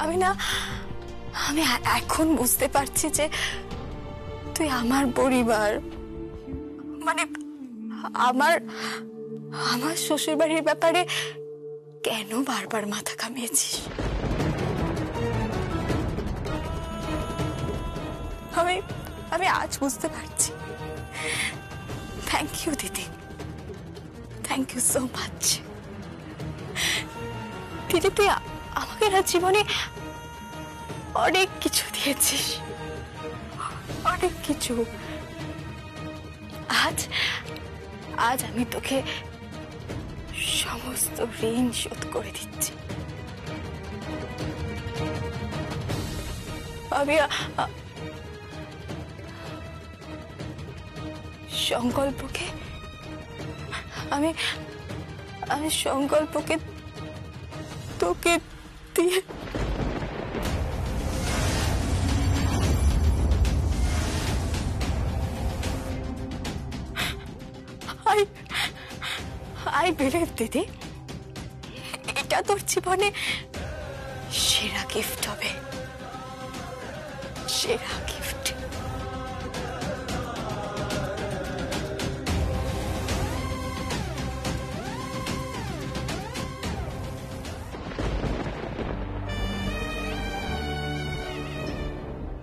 আমি এখন বুঝতে পারছি যে তুই আমার পরিবার, মানে আমার শ্বশুর বাড়ির ব্যাপারে কেন বারবার মাথা ঘামিয়েছিস। আমি আজ বুঝতে পারছি। থ্যাংক ইউ দিদি, থ্যাংক ইউ সো মাচ। দিদি তুই আমাকে না জীবনে অনেক কিছু দিয়েছিস, অনেক কিছু। আজ আমি তোকে সমস্ত ঋণ শোধ করে দিচ্ছি। আমি সংকল্পকে তোকে দিয়ে I believe দিদি এটা তোর জীবনে সেরা গিফট হবে, সেরা গিফট।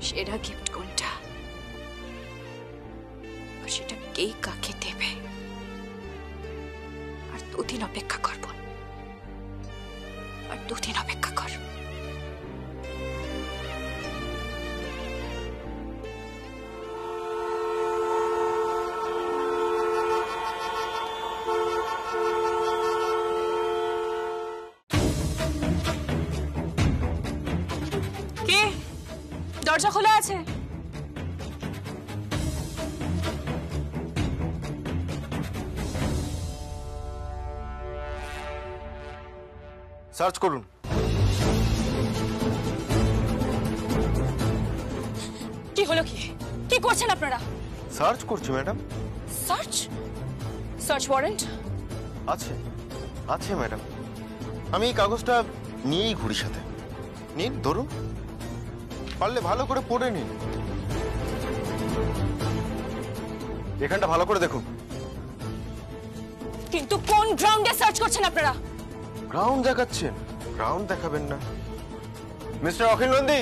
সেরা গিফট কোনটা আর সেটা কে কাকে দেবে, আর দুদিন অপেক্ষা করব, আর দুদিন অপেক্ষা কর। কে? দরজা খোলা আছে। সার্চ করুন। কি হলো? কি করছেন আপনারা? সার্চ করছি ম্যাডাম। সার্চ ওয়ারেন্ট আছে ম্যাডাম। আমি এই কাগজটা নিয়েই ঘুরি সাথে। নিন, ধরুন, পারলে ভালো করে পড়ে নিন। এখানটা ভালো করে দেখুন। কিন্তু কোন গ্রাউন্ডে সার্চ করছেন আপনারা? গ্রাউন্ড দেখাচ্ছেন? গ্রাউন্ড দেখাবেন না মিস্টার অখিল নন্দী?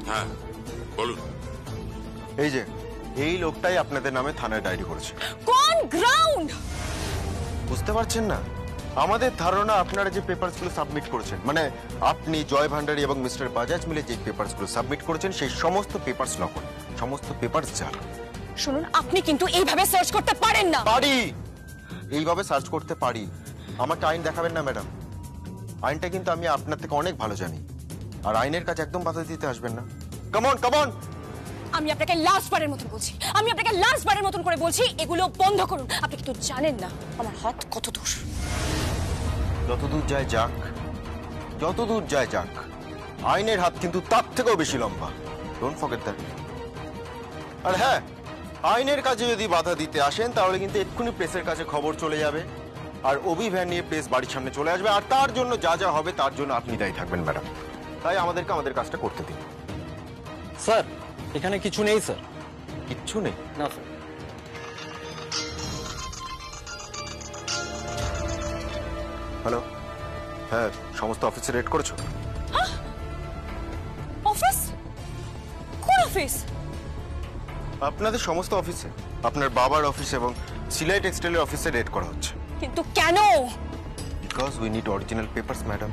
হ্যাঁ বলুন। এই লোকটাই আপনাদের নামে থানায় ডায়েরি করেছে। কোন গ্রাউন্ড? বুঝতে পারছেন না? আমাদের ধারণা আপনারা যে পেপারসগুলো সাবমিট করেছেন, মানে আপনি, জয় ভান্ডারী এবং মিস্টার বাজাজ মিলে যে পেপারসগুলো সাবমিট করেছেন, সেই সমস্ত পেপারস নকল, সমস্ত পেপারস জাল। শুনুন, আপনি কিন্তু এইভাবে সার্চ করতে পারেন না। পারি, এইভাবে সার্চ করতে পারি। আমাকে আইন দেখাবেন না ম্যাডাম। আইনটা কিন্তু আমি আপনার থেকে অনেক ভালো জানি, আর আইনের কাছে একদম বাধা দিতে আসবেন না। Come on. আমি আপনাকে লাস্টবারের মতন করে বলছি, এগুলো বন্ধ করুন। আপনি কিন্তু জানেন না আমার হাত কত দূর। যতদূর যায় যাক, আইনের হাত কিন্তু তার থেকেও বেশি লম্বা। Don't forget that. আর হ্যাঁ, আইনের কাছে যদি বাধা দিতে আসেন তাহলে কিন্তু এক্ষুনি প্রেসের কাছে খবর চলে যাবে, আর অভিযান নিয়ে প্রেস বাড়ির সামনে চলে আসবে, আর তার জন্য যা হবে তার জন্য আপনি দায়ী থাকবেন ম্যাডাম। তাই আমাদেরকে আমাদের কাজটা করতে দিন। স্যার, এখানে কিছু নেই স্যার। কিচ্ছু নেই? না স্যার। হ্যালো, হ্যাঁ, সমস্ত অফিসে রেড করেছো? অফিস? কোন অফিস? আপনাদের সমস্ত অফিসে, আপনার বাবার অফিস এবং সিলাই টেক্সটাইলের অফিসে রেড করা হচ্ছে। কিন্তু কেন? Because we need original papers madam.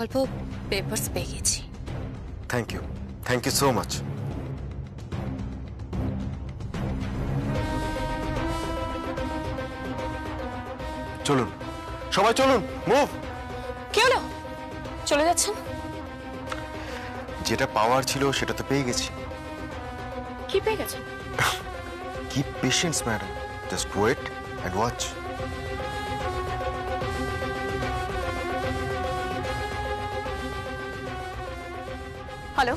সংকল্প পেপারস পেয়ে গেছি। Thank you so much. চলুন সবাই চলুন, মুভ। কি হলো, চলে যাচ্ছেন? যেটা পাওয়ার ছিল সেটা তো পেয়ে গেছি। কি পেয়ে গেছেন? Keep patience, madam. Just wait and watch. Hello,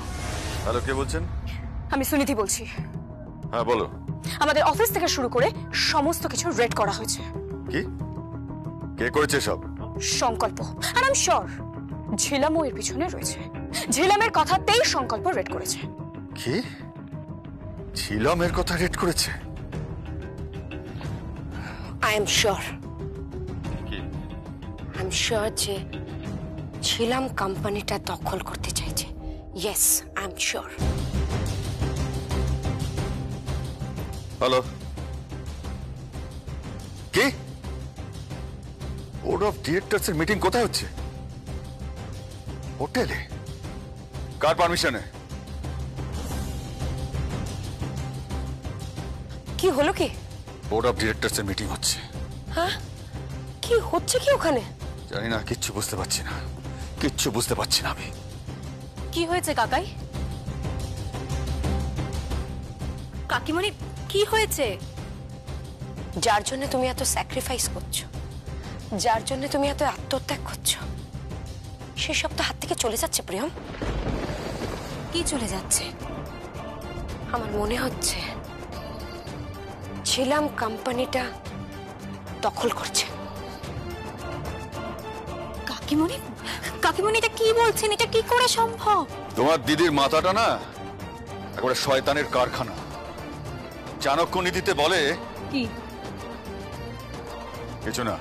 hello, কে বলছেন? আমি সুনিধি বলছি। হ্যাঁ বলো। আমাদের অফিস থেকে শুরু করে সমস্ত কিছু রেড করা হয়েছে। কি? কে করেছে সব? সংকল্প। আর আমি শিওর ঝিলামও এর পিছনে রয়েছে। ঝিলামের কথাতেই সংকল্প রেড করেছে। কি? ঝিলামের কথা রেড করেছে? I am sure. কি? আই এম শিওর যে ঝিলাম কোম্পানিটা দখল করতে চাইছে। Yes, I am sure. Hello, কি? বোর্ড অফ ডিরেক্টরস এর মিটিং কোথায় হচ্ছে? হোটেলে? কার পারমিশনে? কি হলো কি? বোর্ড অফ ডিরেক্টরস এর মিটিং হচ্ছে। হ্যাঁ, কি হচ্ছে কি ওখানে? জানি না, কিচ্ছু বুঝতে পারছি না, কিচ্ছু বুঝতে পারছি না আমি। কি হয়েছে কাকাই? কাকিমণি কি হয়েছে? যার জন্য তুমি এত স্যাক্রিফাইস করছো, যার জন্য তুমি এত আত্মত্যাগ করছো, সেসব তো হাত থেকে চলে যাচ্ছে প্রিয়ম। কি চলে যাচ্ছে? আমার মনে হচ্ছে ঝিলাম কোম্পানিটা দখল করছে। কাকিমণি, কাকিমণি এটা কি বলছেন? এটা কি করে সম্ভব? তোমার দিদির মাথাটা না একেবারে শয়তানের কারখানা। চাণক্য নীতিতে বলে কি? কিছু না।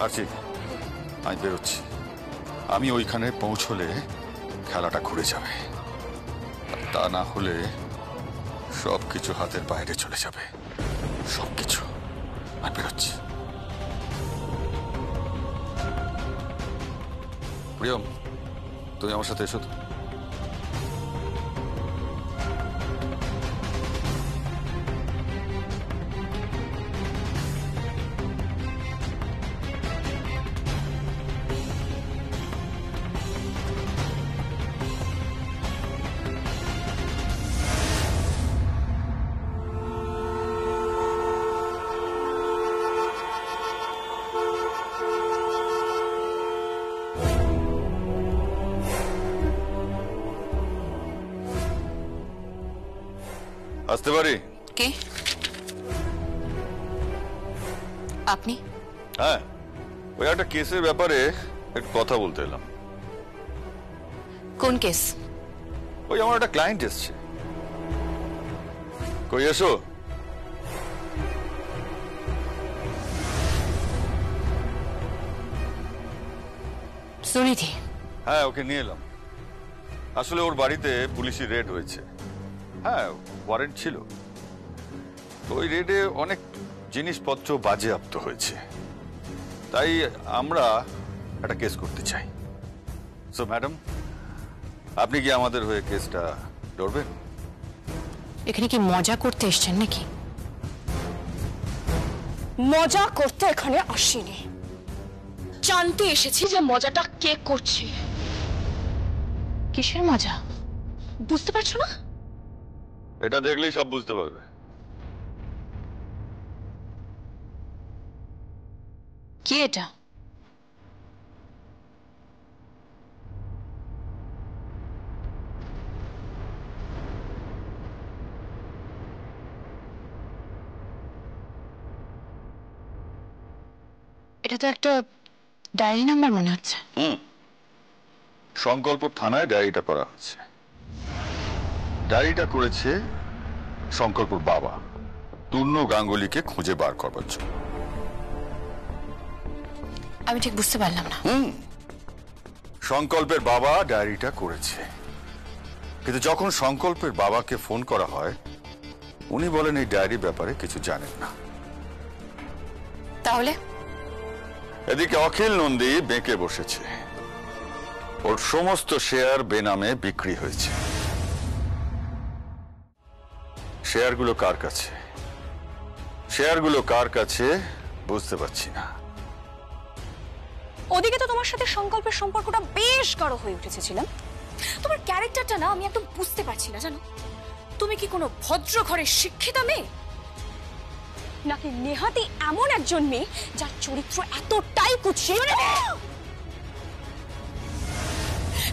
আরছি, আমি বেরোচ্ছি। আমি ওইখানে পৌঁছলে খেলাটা ঘুরে যাবে, আর তা না হলে সবকিছু হাতের বাইরে চলে যাবে, সবকিছু। আমি বেরোচ্ছি। প্রিয়ম, তুমি আমার সাথে এসো তো। আসতে পারি? কে আপনি? হ্যাঁ, ওই একটা কেসের ব্যাপারে একটু কথা বলতে এলাম। কোন কেস? ওই আমার একটা ক্লায়েন্ট এসছে। কই এসো। সুনিধি। হ্যাঁ, ওকে নিয়ে এলাম। আসলে ওর বাড়িতে পুলিশি রেড হয়েছে। হ্যাঁ, ওয়ারেন্ট ছিল। তো ওই রেডে অনেক জিনিসপত্র বাজেয়াপ্ত হয়েছে, তাই আমরা একটা কেস করতে চাই। সো ম্যাডাম, আপনি কি আমাদের হয়ে কেসটা লড়বেন? এখানে কি মজা করতে এসেছেন নাকি? মজা করতে এখানে আসিনি, জানতে এসেছি যে মজাটা কে করছে। কিসের মজা? বুঝতে পারছো না? এটা দেখলেই সব বুঝতে পারবে। কি এটা? এটা তো একটা ডায়েরি নাম্বার মনে হচ্ছে। সংকল্প থানায় ডায়েরিটা করা হচ্ছে। ডায়েরিটা করেছে সংকল্পর বাবা তূর্ণ গাঙ্গুলিকে খুঁজে বার করবার জন্য। আমি ঠিক বুঝতে পারলাম না। সংকল্পের বাবা ডায়েরিটা করেছে, কিন্তু যখন সংকল্পের বাবাকে ফোন করা হয়, উনি বলেন এই ডায়েরির ব্যাপারে কিছু জানেন না। তাহলে এদিকে অখিল নন্দী বেঁকে বসেছে, ওর সমস্ত শেয়ার বেনামে বিক্রি হয়েছে। শেয়ারগুলো কার কাছে, শেয়ারগুলো কার কাছে বুঝতে পারছি না। ওদিকে তো তোমার সাথে সংকল্পের সম্পর্কটা বেশ গাঢ় হয়ে উঠেছে ছিলাম। তোমার ক্যারেক্টারটা না আমি একদম বুঝতে পারছি না, জানো? তুমি কি কোনো ভদ্র ঘরের শিক্ষিতা মেয়ে, নাকি নেহাতি এমন একজন মেয়ে যার চরিত্র এতটাই কুৎসিত?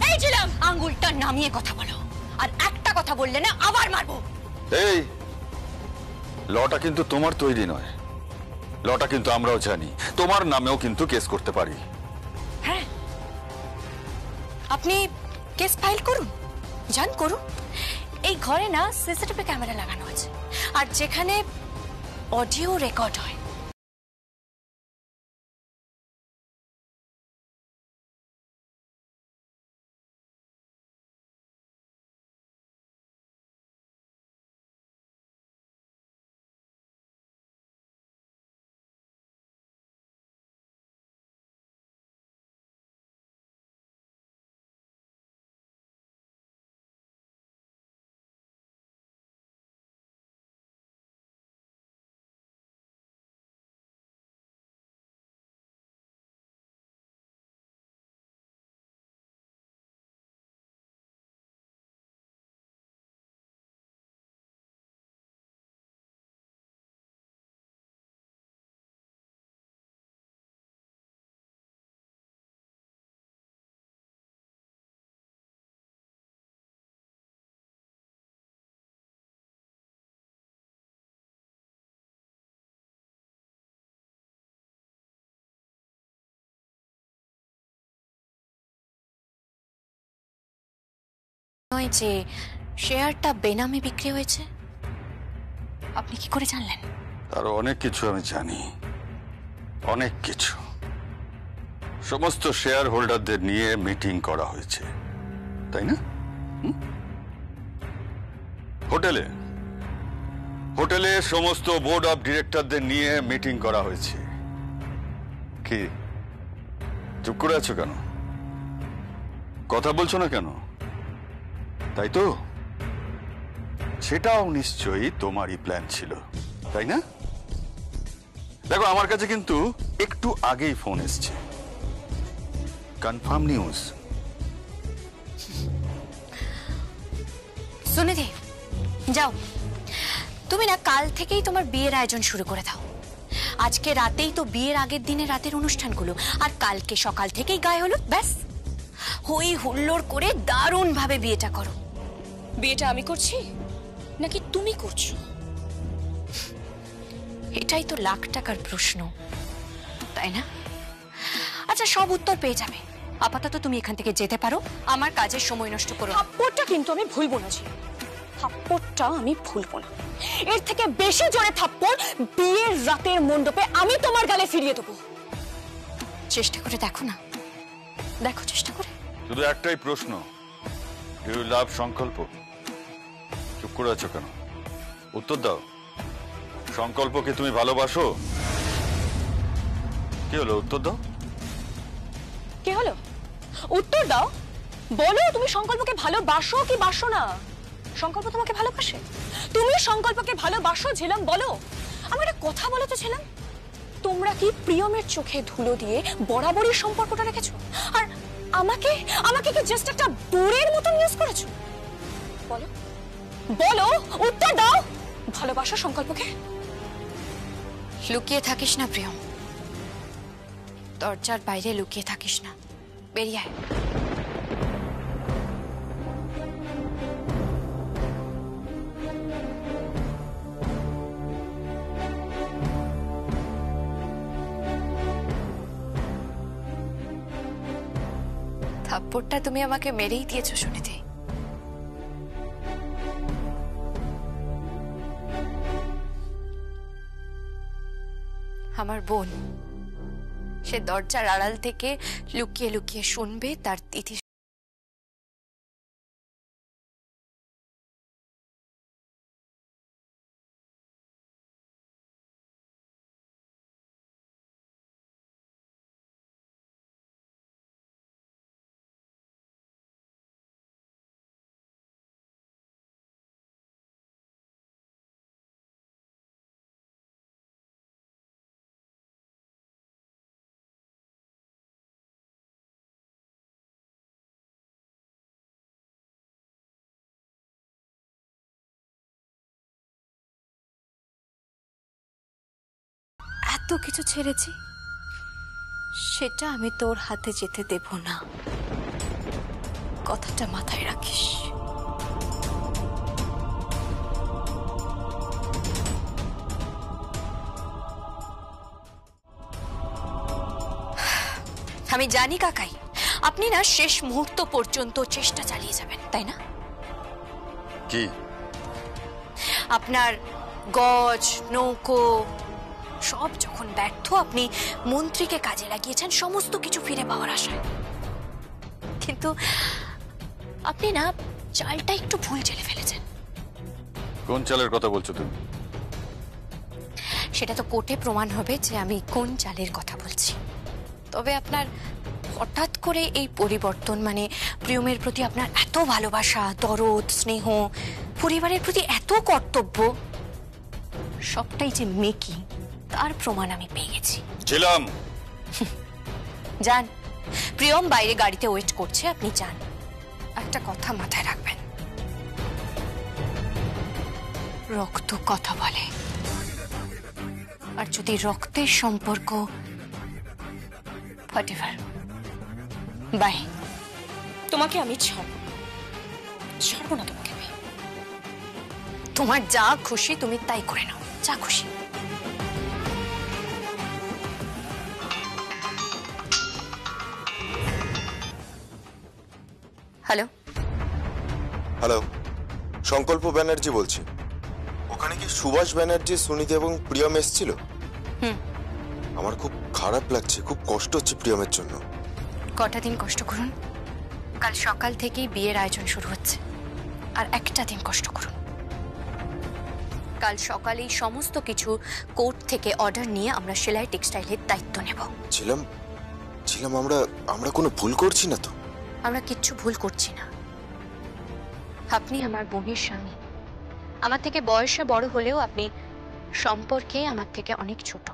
এই ছিলাম, আঙ্গুলটা নামিয়ে কথা বলো, আর একটা কথা বললে না আবার মারবো। এই লটা কিন্তু তোমার তৈরি নয়, লটা কিন্তু আমরাও জানি, তোমার নামেও কিন্তু কেস করতে পারি। হ্যাঁ, আপনি কেস ফাইল করুন, জান করুন। এই ঘরে না সিসিটিভি ক্যামেরা লাগানো আছে, আর যেখানে অডিও রেকর্ড হয়। নয় যে শেয়ারটা বেনামে বিক্রি হয়েছে, আপনি কি করে জানলেন? আরো অনেক কিছু আমি জানি, অনেক কিছু। সমস্ত শেয়ার হোল্ডারদের নিয়ে মিটিং করা হয়েছে, তাই না? হোটেলে হোটেলে সমস্ত বোর্ড অফ ডিরেক্টরদের নিয়ে মিটিং করা হয়েছে। কি চুপ করে আছো কেন? কথা বলছো না কেন? তাই তো, সেটাও নিশ্চয়ই তোমারই প্ল্যান ছিল, তাই না? দেখো, আমার কাছে কিন্তু একটু আগেই ফোন এসছে, কনফার্ম নিউজ। সুনিধি, যাও, তুমি না কাল থেকেই তোমার বিয়ের আয়োজন শুরু করে দাও। আজকে রাতেই তো বিয়ের আগের দিনে রাতের অনুষ্ঠানগুলো, আর কালকে সকাল থেকেই গায়ে হলুদ, ব্যাস হই হুল্লোড় করে দারুণ ভাবে বিয়েটা করো। বিয়েটা আমি করছি নাকি তুমি করছো, এটাই তো লাখ টাকার প্রশ্ন, তাই না? আচ্ছা, সব উত্তর পেয়ে যাবে। আপাতত তুমি এখান থেকে যেতে পারো, আমার কাজের সময় নষ্ট করো। থাপ্পড়টা কিন্তু আমি ভুলবো না, থাপ্পড়টা আমি ভুলবো না। এর থেকে বেশি জোরে থাপ্পড় বিয়ের রাতের মণ্ডপে আমি তোমার গালে ফিরিয়ে দেবো। চেষ্টা করে দেখো না, দেখো চেষ্টা করে। শুধু একটাই প্রশ্ন, ডু ইউ লাভ সংকল্প? চুপ করে আছো কেন? উত্তর দাও। সংকল্পকে তুমি ভালোবাসো? কি হলো, উত্তর দাও। কি হলো, উত্তর দাও। বলো, তুমি সংকল্পকে ভালোবাসো কি বাসো না? সংকল্প তোমাকে ভালোবাসে? তুমি সংকল্পকে ভালোবাসো ঝিলাম? বলো, আমার একটা কথা বলো তো ঝিলাম, তোমরা কি প্রিয়মের চোখে ধুলো দিয়ে বরাবরই সম্পর্কটা রেখেছো, আর আমাকে আমাকে কি জাস্ট একটা দূরের মতন ইউজ করেছো? বলো বলো, উত্তর দাও। ভালোবাসো সংকল্পকে? লুকিয়ে থাকিস না প্রিয়ম, দরজার বাইরে লুকিয়ে থাকিস না, বেরিয়ে আয়। থাপ্পড়টা তুমি আমাকে মেরেই দিয়েছো সুনিধি। আমার বোন, সে দরজার আড়াল থেকে লুকিয়ে লুকিয়ে শুনবে তার তিথি এত কিছু ছেড়েছি, সেটা আমি তোর হাতে যেতে দেব না। কথাটা মাথায় রাখিস। আমি জানি কাকাই, আপনি না শেষ মুহূর্ত পর্যন্ত চেষ্টা চালিয়ে যাবেন, তাই না? কি? আপনার গজ নৌকো সব যখন ব্যর্থ, আপনি মন্ত্রীকে কাজে লাগিয়েছেন সমস্ত কিছু ফিরে পাওয়ার আশায়। কিন্তু আপনি না চালটা একটু ভুল চেলে ফেলেছেন। কোন চালের কথা বলছো তুমি? সেটা তো কোর্টে প্রমাণ হবে যে আমি কোন চালের কথা বলছি। তবে আপনার হঠাৎ করে এই পরিবর্তন, মানে প্রিয়মের প্রতি আপনার এত ভালোবাসা, দরদ, স্নেহ, পরিবারের প্রতি এত কর্তব্য, সবটাই যে মেকি তার প্রমাণ আমি পেয়ে গেছি। ছিলাম। যান, প্রিয়ম বাইরে গাড়িতে ওয়েট করছে, আপনি যান। একটা কথা মাথায় রাখবেন, রক্ত কথা বলে। আর যদি রক্তের সম্পর্ক, হোয়াটএভার, বাই। তোমাকে আমি ছাড়বো না তোমাকে আমি। তোমার যা খুশি তুমি তাই করে নাও, যা খুশি। হ্যালো হ্যালো, সংকল্প ব্যানার্জি বলছি। ওখানে কি সুভাষ ব্যানার্জি, সুনীতি এবং প্রিয়ম এসেছিল? আমার খুব খারাপ লাগছে, খুব কষ্ট হচ্ছে প্রিয়মের জন্য। কটা দিন কষ্ট করুন, কাল সকাল থেকেই বিয়ের আয়োজন শুরু হচ্ছে। আর একটা দিন কষ্ট করুন, কাল সকালেই সমস্ত কিছু কোর্ট থেকে অর্ডার নিয়ে আমরা সেলাই টেক্সটাইলের দায়িত্ব নেব। ছিলাম আমরা কোনো ভুল করছি না তো? আমরা কিচ্ছু ভুল করছি না। আপনি আমার বোনের স্বামী, আমার থেকে বয়সে বড় হলেও আপনি সম্পর্কে আমার থেকে অনেক ছোট,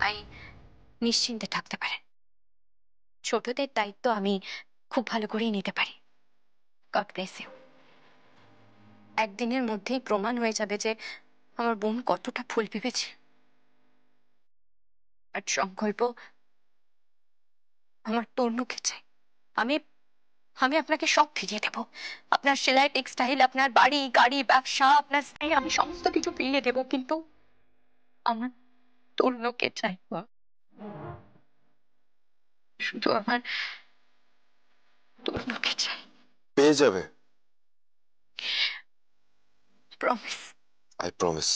তাই নিশ্চিন্তে থাকতে পারেন। ছোটদের দায়িত্ব আমি খুব ভালো করেই নিতে পারি। God bless you. একদিনের মধ্যেই প্রমাণ হয়ে যাবে যে আমার বোন কতটা ভুল ভেবেছে। আর সংকল্প, আমার তরুণকে চাই। আমি আমি আপনাকে সব ফিরিয়ে দেব। আপনার সেলাই টেক্সটাইল, আপনার বাড়ি গাড়ি ব্যবসা, আপনার স্ত্রী, আমি সমস্ত কিছু ফিরিয়ে দেব। কিন্তু আমার তরুণকে চাই, শুধু আমার তরুণকে চাই। পেয়ে যাবে, প্রমিস। I promise.